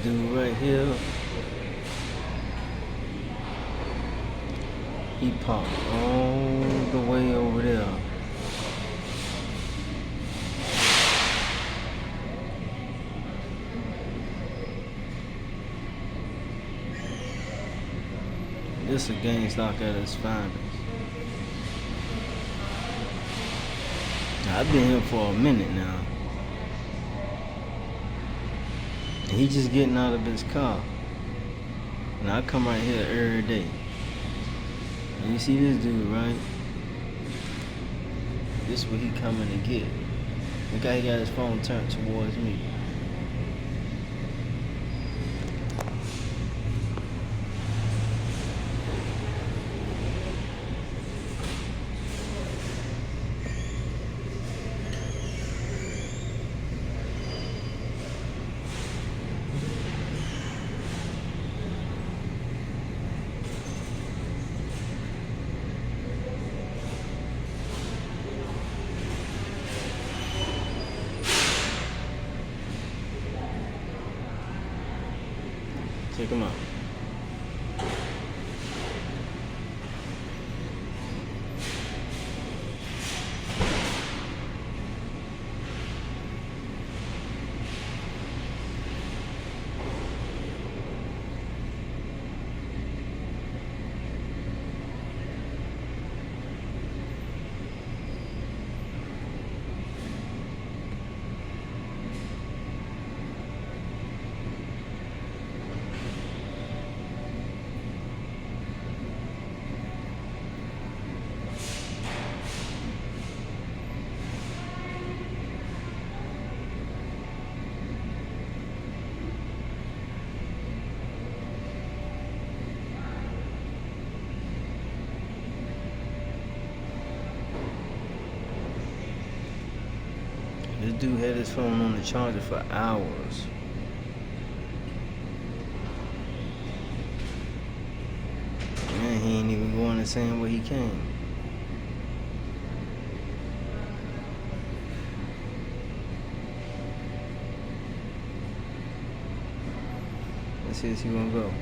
dude right here, he parked all the way over there. This a Gangstalk at its finest. Now, I've been here for a minute now. And he just getting out of his car. Now I come right here every day. And you see this dude, right? This is what he coming to get. Look how he got his phone turned towards me. Check him out. This dude had his phone on the charger for hours. Man, he ain't even going the same way he came. Let's see if he gonna go.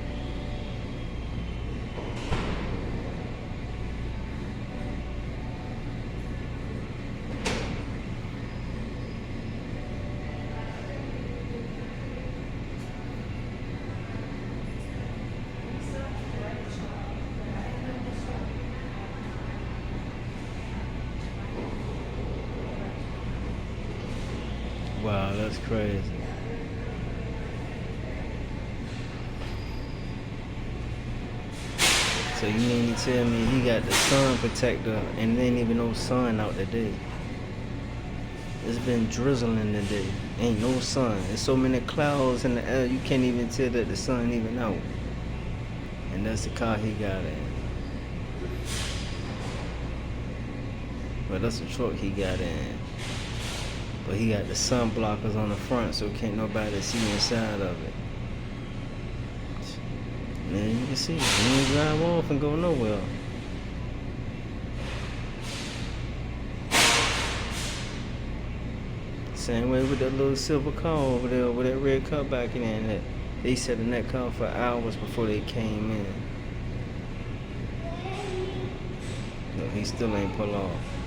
Wow, that's crazy. So you mean to tell me he got the sun protector and there ain't even no sun out today? It's been drizzling today. Ain't no sun. There's so many clouds in the air you can't even tell that the sun even out. And that's the car he got in. Well, that's the truck he got in. But he got the sun blockers on the front, so can't nobody see inside of it. Man, you can see, he ain't drive off and go nowhere. Same way with that little silver car over there, with that red car back in there. That they sat in that car for hours before they came in. No, he still ain't pull off.